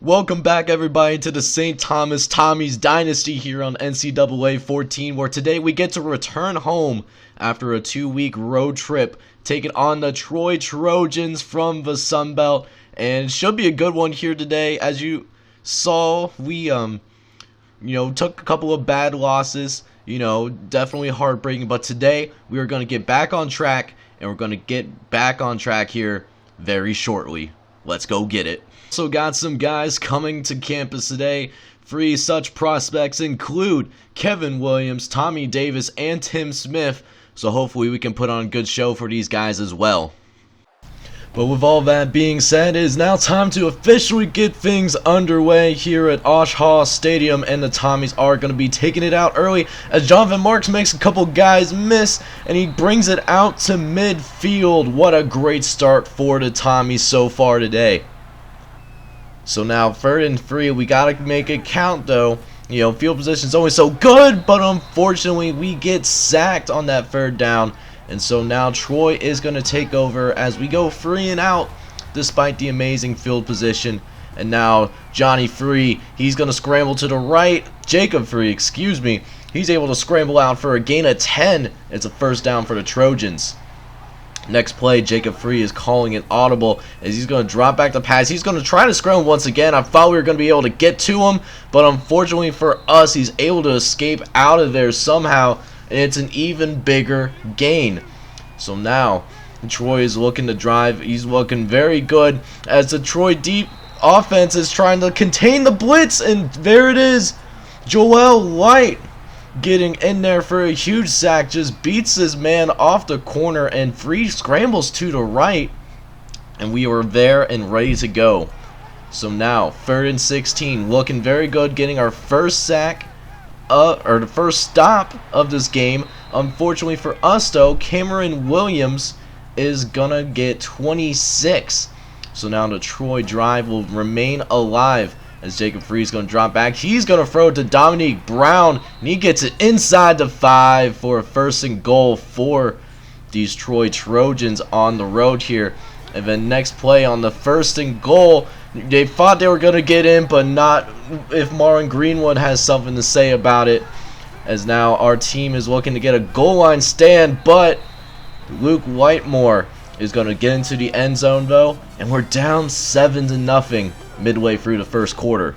Welcome back everybody to the St. Thomas Tommies Dynasty here on NCAA 14, where today we get to return home after a 2-week road trip, taking on the Troy Trojans from the Sun Belt, and it should be a good one here today. As you saw, we took a couple of bad losses, definitely heartbreaking, but today we are going to get back on track, and we're going to get back on track here very shortly. Let's go get it. Also got some guys coming to campus today. Free such prospects include Kevin Williams, Tommy Davis, and Tim Smith. So hopefully we can put on a good show for these guys as well. But with all that being said, it is now time to officially get things underway here at Oshhaw Stadium, and the Tommies are going to be taking it out early as Jonathan Marks makes a couple guys miss, and he brings it out to midfield. What a great start for the Tommies so far today. So now 3rd and 3, we got to make it count though. Field position is always so good, but unfortunately we get sacked on that 3rd down. And so now Troy is going to take over as we go 3 and out despite the amazing field position. And now Johnny Free, he's going to scramble to the right. Jacob Free, excuse me. He's able to scramble out for a gain of 10. It's a 1st down for the Trojans. Next play, Jacob Free is calling it audible as he's going to drop back the pass. He's going to try to scramble once again. I thought we were going to be able to get to him, but unfortunately for us, he's able to escape out of there somehow, and it's an even bigger gain. So now Troy is looking to drive. He's looking very good as the Troy deep offense is trying to contain the blitz, and there it is. Joel Light getting in there for a huge sack, just beats this man off the corner, and Free scrambles to the right, and we were there and ready to go. So now 3rd and 16, looking very good, getting our first sack or the first stop of this game. Unfortunately for us though, Cameron Williams is gonna get 26. So now the Troy drive will remain alive as Jacob Free is going to drop back. He's going to throw it to Dominique Brown, and he gets it inside the 5 for a 1st and goal for these Troy Trojans on the road here. And then next play on the 1st and goal, they thought they were going to get in, but not if Marlon Greenwood has something to say about it, as now our team is looking to get a goal line stand, but Luke Whitemore is going to get into the end zone though, and we're down 7-0 midway through the 1st quarter.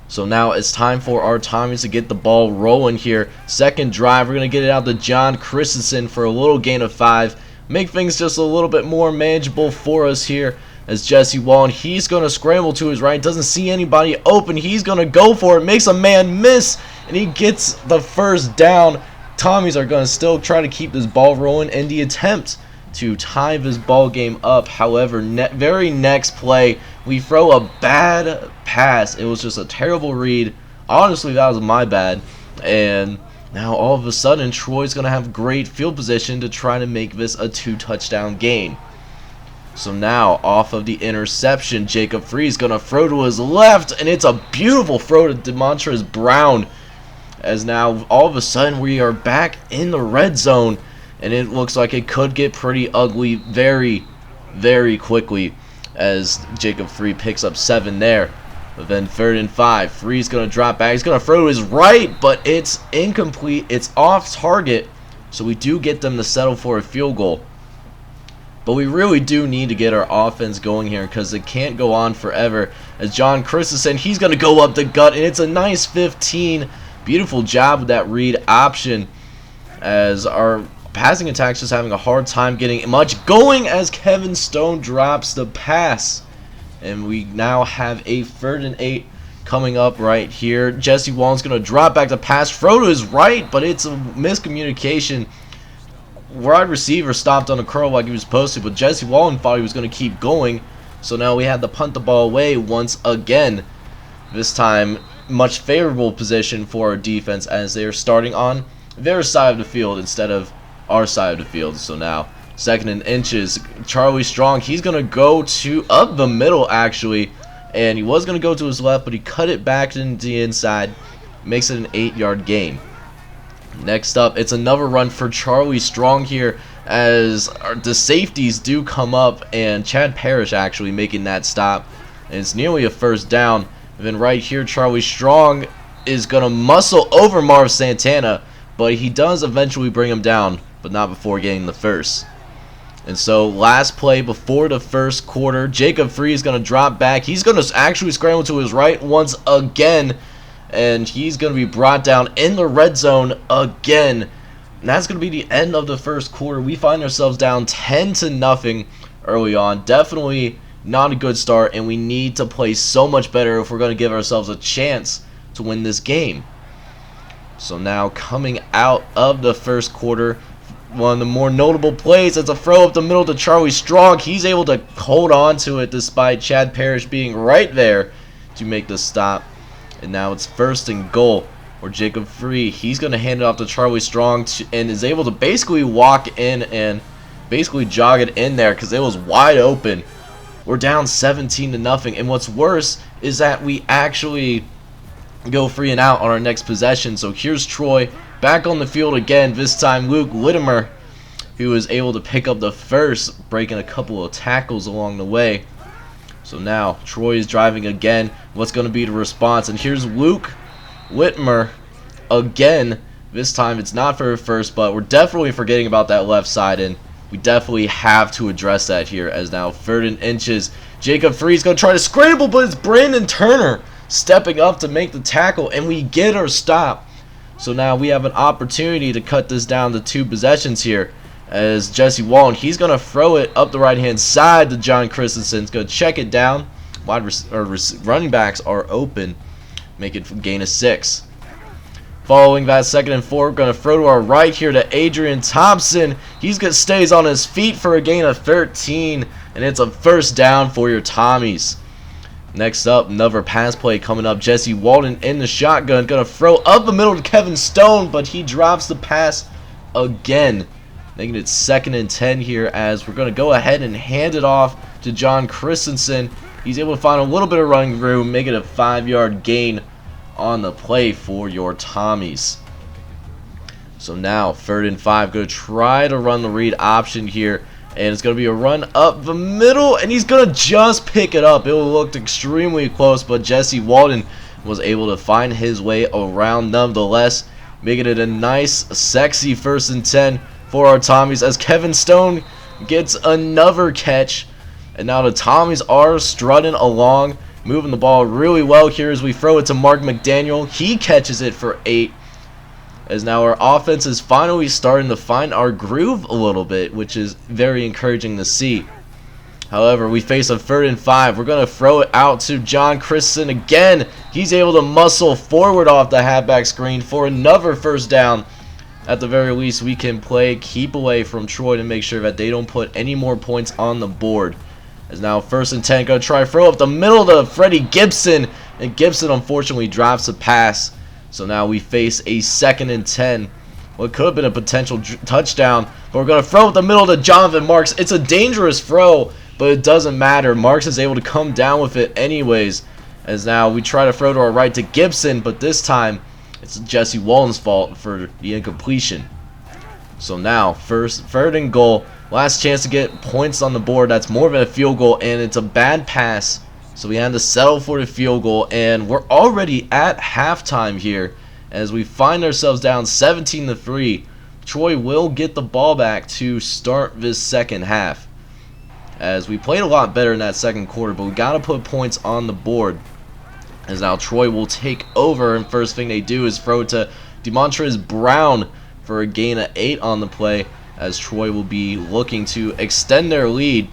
So now it's time for our Tommies to get the ball rolling here. 2nd drive, we're going to get it out to John Christensen for a little gain of 5. Make things just a little bit more manageable for us here as Jesse Wallen, he's going to scramble to his right, doesn't see anybody open, he's going to go for it, makes a man miss, and he gets the 1st down. Tommies are going to still try to keep this ball rolling in the attempt to tie this ball game up. However, very next play, we throw a bad pass. It was just a terrible read. Honestly, that was my bad. And now all of a sudden, Troy's going to have great field position to try to make this a 2-touchdown game. So now, off of the interception, Jacob Free is going to throw to his left, and it's a beautiful throw to Demontrez Brown. As now, all of a sudden, we are back in the red zone, and it looks like it could get pretty ugly very, very quickly as Jacob Free picks up 7 there. But then 3rd and 5, Free's going to drop back. He's going to throw to his right, but it's incomplete. It's off target, so we do get them to settle for a field goal. But we really do need to get our offense going here because it can't go on forever. As John Christensen, he's going to go up the gut, and it's a nice 15. Beautiful job with that read option as our passing attack's just having a hard time getting much going as Kevin Stone drops the pass. And we now have a 3rd and 8 coming up right here. Jesse Wallen's going to drop back the pass, throw to his right, but it's a miscommunication. Wide receiver stopped on a curl like he was supposed to, but Jesse Wallen thought he was going to keep going. So now we had to punt the ball away once again. This time, much favorable position for our defense as they are starting on their side of the field instead of our side of the field. So now 2nd and inches, Charlie Strong, he's going to go to up the middle actually, and he was going to go to his left, but he cut it back into the inside, makes it an 8-yard gain. Next up, it's another run for Charlie Strong here as the safeties do come up, and Chad Parrish actually making that stop and it's nearly a first down. And then right here, Charlie Strong is going to muscle over Marv Santana, but he does eventually bring him down, but not before getting the first. And so last play before the first quarter, Jacob Free is going to drop back. He's going to actually scramble to his right once again, and he's going to be brought down in the red zone again. And that's going to be the end of the first quarter. We find ourselves down 10-0 early on. Definitely not a good start, and we need to play so much better if we're going to give ourselves a chance to win this game. So now coming out of the first quarter, one of the more notable plays is a throw up the middle to Charlie Strong. He's able to hold on to it despite Chad Parrish being right there to make the stop. And now it's 1st and goal, where Jacob Free, he's going to hand it off to Charlie Strong and is able to basically walk in and basically jog it in there because it was wide open. We're down 17-0, and what's worse is that we actually go 3 and out on our next possession. So here's Troy back on the field again, this time Luke Whittemer, who was able to pick up the first, breaking a couple of tackles along the way. So now Troy is driving again. What's going to be the response? And here's Luke Whittemer again. This time it's not for a first, but we're definitely forgetting about that left side, and we definitely have to address that here, as now 3rd and inches. Jacob Free is going to try to scramble, but it's Brandon Turner stepping up to make the tackle, and we get our stop. So now we have an opportunity to cut this down to 2 possessions here, as Jesse Wallen, he's going to throw it up the right-hand side to John Christensen. He's going to check it down. Running backs are open. Make it gain of 6. Following that 2nd and 4, we're going to throw to our right here to Adrian Thompson. Stays on his feet for a gain of 13, and it's a 1st down for your Tommies. Next up, another pass play coming up. Jesse Walden in the shotgun, going to throw up the middle to Kevin Stone, but he drops the pass again, making it 2nd and 10 here, as we're going to go ahead and hand it off to John Christensen. He's able to find a little bit of running room, make it a 5-yard gain on the play for your Tommies. So now 3rd and 5, going to try to run the read option here, and it's going to be a run up the middle, and he's going to just pick it up. It looked extremely close, but Jesse Walden was able to find his way around nonetheless, making it a nice, sexy 1st and 10 for our Tommies, as Kevin Stone gets another catch. And now the Tommies are strutting along, moving the ball really well here as we throw it to Mark McDaniel. He catches it for 8. As now our offense is finally starting to find our groove a little bit, which is very encouraging to see. However, we face a 3rd and 5. We're going to throw it out to John Christensen again. He's able to muscle forward off the halfback screen for another 1st down. At the very least, we can keep away from Troy to make sure that they don't put any more points on the board. As now 1st and 10, going to try to throw up the middle to Freddie Gibson, and Gibson unfortunately drops a pass. So now we face a 2nd and 10. What could have been a potential touchdown, but we're going to throw up the middle to Jonathan Marks. It's a dangerous throw, but it doesn't matter. Marks is able to come down with it anyways, as now we try to throw to our right to Gibson, but this time it's Jesse Wallen's fault for the incompletion. So now 3rd and goal. Last chance to get points on the board. That's more than a field goal, and it's a bad pass. So we had to settle for the field goal, and we're already at halftime here as we find ourselves down 17-3. Troy will get the ball back to start this 2nd half, as we played a lot better in that 2nd quarter, but we got to put points on the board. As now Troy will take over, and first thing they do is throw it to Demontrez Brown for a gain of 8 on the play, as Troy will be looking to extend their lead,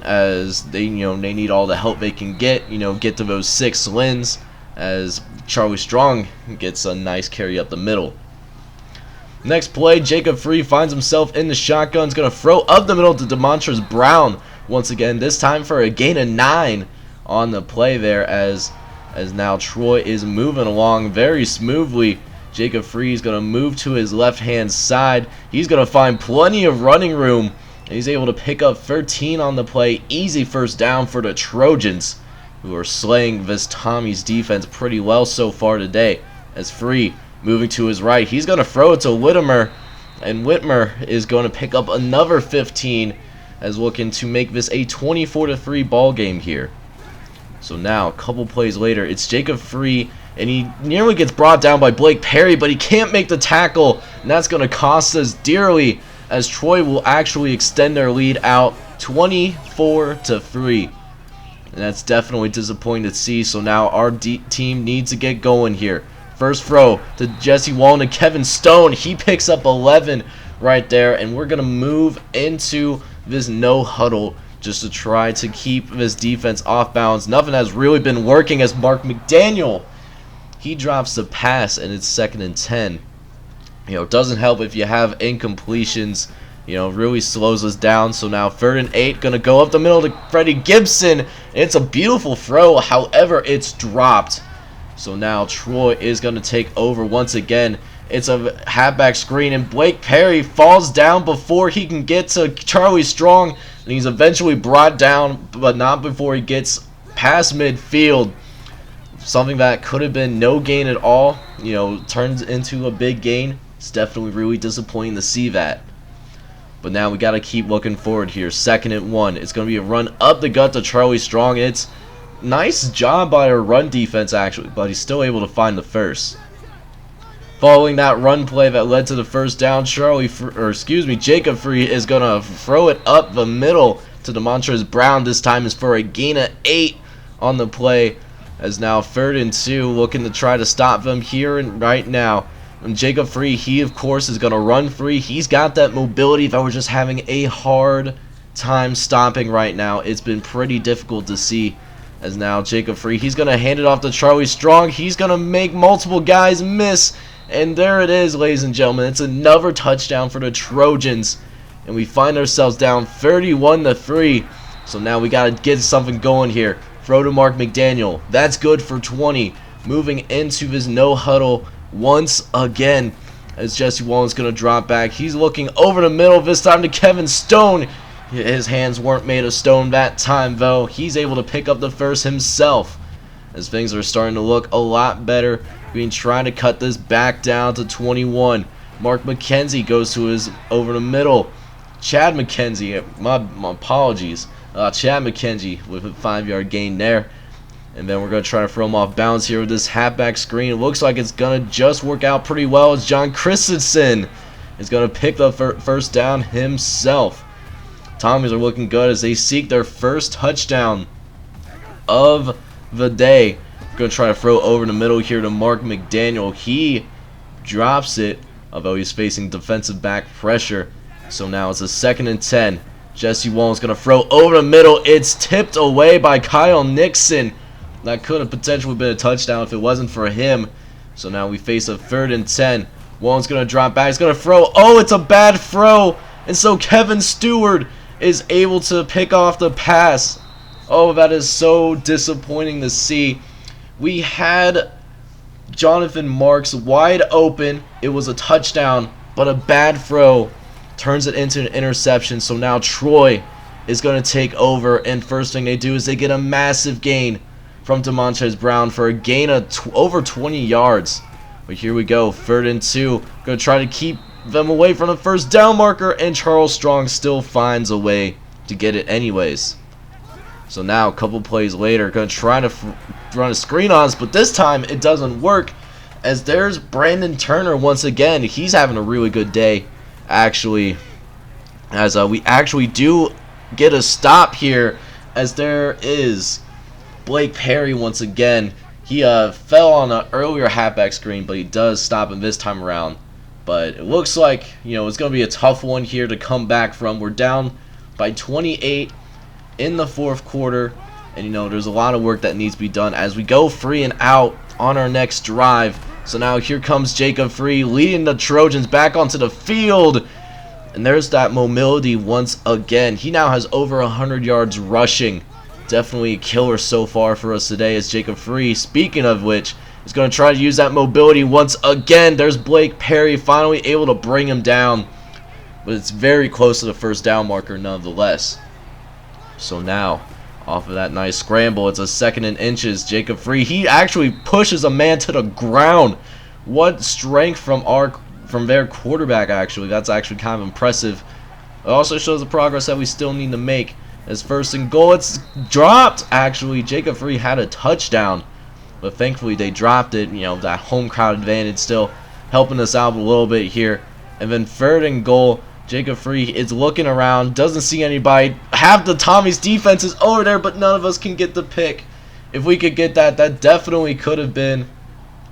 as they need all the help they can get, get to those 6 wins, as Charlie Strong gets a nice carry up the middle. Next play, Jacob Free finds himself in the shotgun. He's going to throw up the middle to Demontrez Brown once again, this time for a gain of 9 on the play there, as now Troy is moving along very smoothly. Jacob Free is going to move to his left-hand side. He's going to find plenty of running room, and he's able to pick up 13 on the play. Easy 1st down for the Trojans, who are slaying this Tommy's defense pretty well so far today. As Free moving to his right, he's going to throw it to Whittemer, and Whitmer is going to pick up another 15, as looking to make this a 24-3 ball game here. So now, a couple plays later, it's Jacob Free, and he nearly gets brought down by Blake Perry, but he can't make the tackle, and that's going to cost us dearly, as Troy will actually extend their lead out 24-3. And that's definitely disappointing to see. So now our team needs to get going here. First throw to Jesse Wallen and Kevin Stone. He picks up 11 right there, and we're going to move into this no huddle just to try to keep this defense off balance. Nothing has really been working as Mark McDaniel, he drops the pass, and it's 2nd and 10. You know, it doesn't help if you have incompletions. You know, really slows us down. So now 3rd and 8, gonna go up the middle to Freddie Gibson. It's a beautiful throw, however, it's dropped. So now Troy is gonna take over once again. It's a halfback screen, and Blake Perry falls down before he can get to Charlie Strong, and he's eventually brought down, but not before he gets past midfield. Something that could have been no gain at all, you know, turns into a big gain. It's definitely really disappointing to see that. But now we got to keep looking forward here. 2nd and 1. It's going to be a run up the gut to Charlie Strong. It's nice job by our run defense, actually, but he's still able to find the first. Following that run play that led to the first down, Jacob Free is going to throw it up the middle to Demontrez Brown. This time is for a gain of 8 on the play, as now 3rd and 2, looking to try to stop them here and right now. And Jacob Free, he of course is going to run free. He's got that mobility that we're just having a hard time stopping right now. It's been pretty difficult to see, as now Jacob Free, he's going to hand it off to Charlie Strong. He's going to make multiple guys miss, and there it is, ladies and gentlemen. It's another touchdown for the Trojans, and we find ourselves down 31-3. So now we got to get something going here. Throw to Mark McDaniel. That's good for 20. Moving into this no huddle once again, as Jesse Wallen's going to drop back. He's looking over the middle, this time to Kevin Stone. His hands weren't made of stone that time, though. He's able to pick up the first himself, as things are starting to look a lot better. Being trying to cut this back down to 21. Mark McKenzie goes to his over the middle. Chad McKenzie, my apologies. Chad McKenzie with a 5-yard gain there. And then we're going to try to throw him off balance here with this halfback screen. It looks like it's going to just work out pretty well, as John Christensen is going to pick the first down himself. Tommies are looking good as they seek their first touchdown of the day. We're going to try to throw over the middle here to Mark McDaniel. He drops it, although he's facing defensive back pressure. So now it's a 2nd and 10. Jesse Wallen's going to throw over the middle. It's tipped away by Kyle Nixon. That could have potentially been a touchdown if it wasn't for him. So now we face a 3rd and 10. Wallen's going to drop back. He's going to throw. Oh, it's a bad throw. And so Kevin Stewart is able to pick off the pass. Oh, that is so disappointing to see. We had Jonathan Marks wide open. It was a touchdown, but a bad throw turns it into an interception. So now Troy is going to take over, and first thing they do is they get a massive gain from Demontrez Brown for a gain of over 20 yards. But here we go, 3rd and 2. Going to try to keep them away from the first down marker, and Charles Strong still finds a way to get it anyways. So now, a couple plays later, going to try to run a screen on us, but this time it doesn't work, as there's Brandon Turner once again. He's having a really good day, actually, as we actually do get a stop here, as there is Blake Perry once again. He fell on an earlier halfback screen, but he does stop him this time around. But it looks like, you know, it's going to be a tough one here to come back from. We're down by 28 in the 4th quarter, and, you know, there's a lot of work that needs to be done as we go 3 and out on our next drive. So now here comes Jacob Free leading the Trojans back onto the field. And there's that mobility once again. He now has over 100 yards rushing. Definitely a killer so far for us today, as Jacob Free, speaking of which, is going to try to use that mobility once again. There's Blake Perry finally able to bring him down, but it's very close to the first down marker nonetheless. So now, off of that nice scramble, it's a 2nd and inches. Jacob Free, he actually pushes a man to the ground. What strength from their quarterback, actually. That's actually kind of impressive. It also shows the progress that we still need to make. As first and goal, it's dropped. Actually, Jacob Free had a touchdown, but thankfully they dropped it. You know, that home crowd advantage still helping us out a little bit here. And then third and goal, Jacob Free is looking around, doesn't see anybody. Half the Tommies defense is over there, but none of us can get the pick. If we could get that, that definitely could have been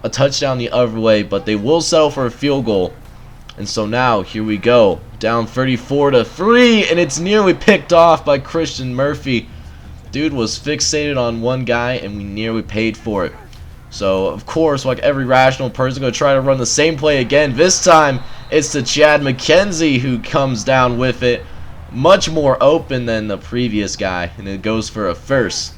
a touchdown the other way, but they will settle for a field goal. And so now, here we go. Down 34-3, and it's nearly picked off by Christian Murphy. Dude was fixated on one guy, and we nearly paid for it. So, of course, like every rational person, going to try to run the same play again. This time, it's to Chad McKenzie who comes down with it. Much more open than the previous guy, and it goes for a first.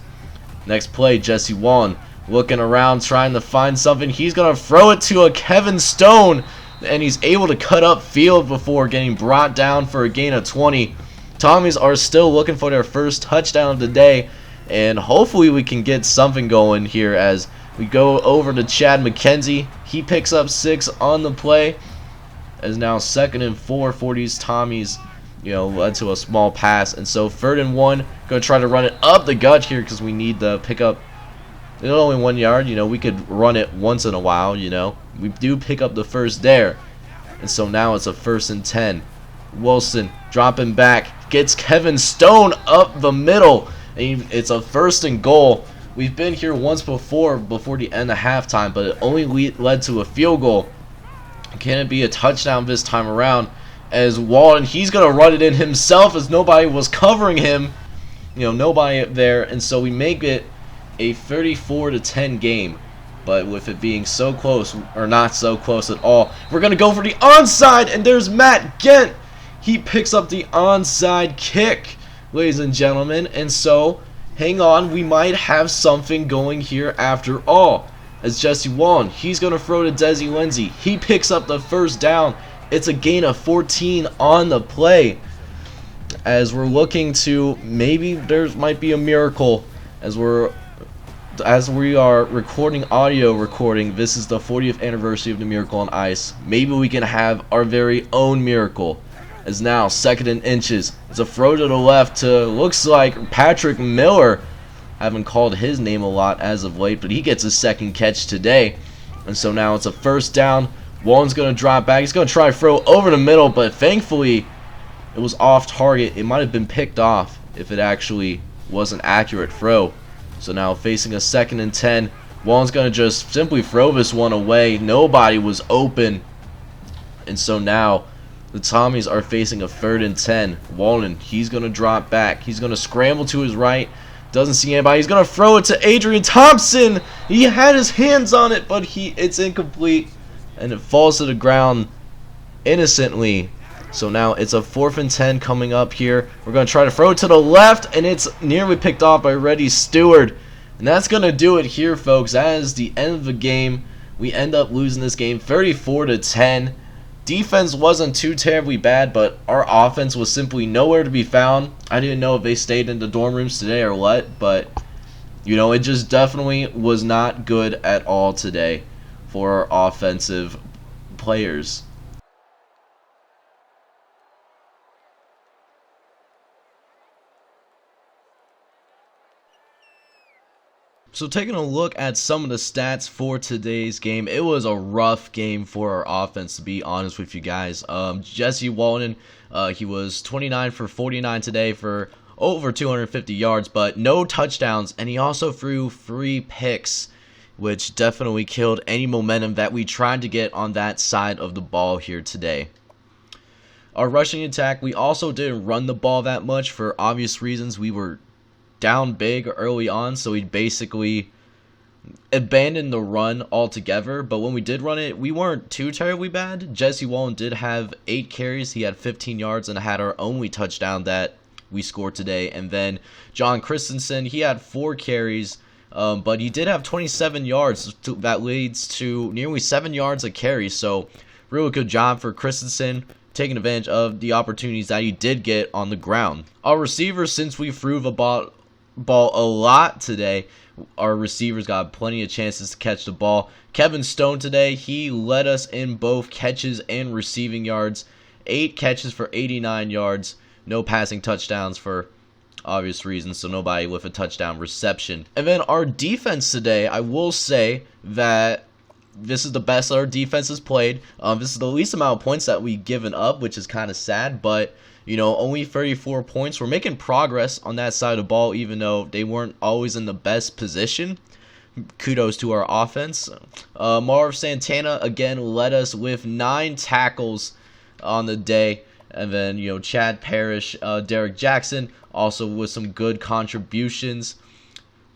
Next play, Jesse Wallen looking around, trying to find something. He's going to throw it to a Kevin Stone, and he's able to cut up field before getting brought down for a gain of 20. Tommies are still looking for their first touchdown of the day, and hopefully we can get something going here as we go over to Chad McKenzie. He picks up 6 on the play, as now 2nd and 4 for these Tommies, you know, led to a small pass. And so 3rd and 1, going to try to run it up the gut here because we need the pickup. It's only 1 yard, you know, we could run it once in a while, you know. We do pick up the first there. And so now it's a 1st and 10. Wilson dropping back, gets Kevin Stone up the middle, and it's a 1st and goal. We've been here once before the end of halftime, but it only led to a field goal. Can it be a touchdown this time around? As Walden, he's going to run it in himself as nobody was covering him. You know, nobody there, and so we make it a 34-10 game. But with it being so close, or not so close at all, we're going to go for the onside, and there's Matt Gent. He picks up the onside kick, ladies and gentlemen, and so hang on, we might have something going here after all. As Jesse Wallen, he's going to throw to Desi Lindsay. He picks up the first down. It's a gain of 14 on the play. As we're looking to, maybe there might be a miracle. As we are recording audio recording, this is the 40th anniversary of the Miracle on Ice. Maybe we can have our very own miracle. As now 2nd and inches. It's a throw to the left to, looks like Patrick Miller. I haven't called his name a lot as of late, but he gets his 2nd catch today. And so now it's a 1st down. Wallen's going to drop back. He's going to try to throw over the middle, but thankfully it was off target. It might have been picked off if it actually was an accurate throw. So now facing a 2nd and 10. Wallen's going to just simply throw this one away. Nobody was open. And so now the Tommies are facing a 3rd and 10. Walden, he's going to drop back. He's going to scramble to his right. Doesn't see anybody. He's going to throw it to Adrian Thompson. He had his hands on it, but it's incomplete. And it falls to the ground innocently. So now it's a 4th and 10 coming up here. We're going to try to throw it to the left, and it's nearly picked off by Reddy Stewart. And that's going to do it here, folks. That is the end of the game. We end up losing this game 34-10. Defense wasn't too terribly bad, but our offense was simply nowhere to be found. I didn't know if they stayed in the dorm rooms today or what, but, you know, it just definitely was not good at all today for our offensive players. So taking a look at some of the stats for today's game, it was a rough game for our offense, to be honest with you guys. Jesse Walden, he was 29 for 49 today for over 250 yards, but no touchdowns, and he also threw 3 picks, which definitely killed any momentum that we tried to get on that side of the ball here today. Our rushing attack, we also didn't run the ball that much for obvious reasons. We were down big early on, so we basically abandoned the run altogether. But when we did run it, we weren't too terribly bad. Jesse Wallen did have 8 carries. He had 15 yards and had our only touchdown that we scored today. And then John Christensen, he had 4 carries, but he did have 27 yards. That leads to nearly 7 yards a carry. So really good job for Christensen, taking advantage of the opportunities that he did get on the ground. Our receivers, since we threw the ball a lot today, our receivers got plenty of chances to catch the ball. Kevin Stone today, he led us in both catches and receiving yards. 8 catches for 89 yards. No passing touchdowns for obvious reasons, so nobody with a touchdown reception. And then our defense today, I will say that this is the best our defense has played. This is the least amount of points that we've given up, which is kind of sad, but you know, only 34 points. We're making progress on that side of the ball, even though they weren't always in the best position. Kudos to our offense. Marv Santana again led us with 9 tackles on the day. And then, you know, Chad Parrish, Derek Jackson also with some good contributions.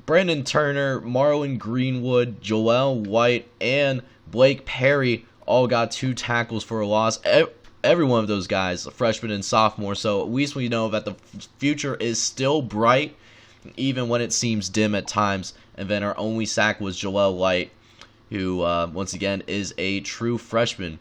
Brandon Turner, Marlon Greenwood, Joel White, and Blake Perry all got 2 tackles for a loss. Every one of those guys, freshman and sophomore, so at least we know that the future is still bright, even when it seems dim at times. And then our only sack was Joel White, who, once again, is a true freshman.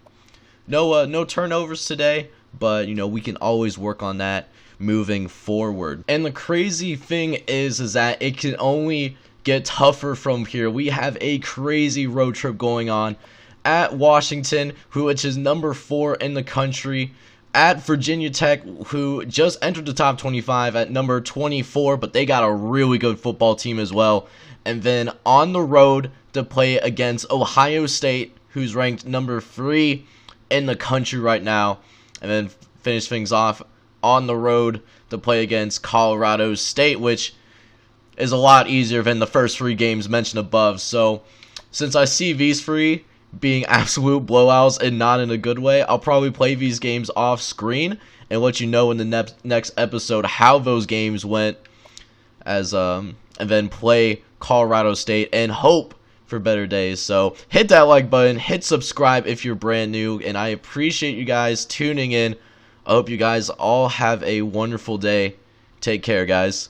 No turnovers today, but, you know, we can always work on that moving forward. And the crazy thing is that it can only get tougher from here. We have a crazy road trip going on at Washington, which is number 4 in the country, at Virginia Tech, who just entered the top 25 at number 24, but they got a really good football team as well. And then on the road to play against Ohio State, who's ranked number 3 in the country right now. And then finish things off on the road to play against Colorado State, which is a lot easier than the first 3 games mentioned above. So since I see these 3 being absolute blowouts and not in a good way, I'll probably play these games off screen and let you know in the next episode how those games went, as and then play Colorado State and hope for better days. So hit that like button, hit subscribe if you're brand new, and I appreciate you guys tuning in. I hope you guys all have a wonderful day. Take care, guys.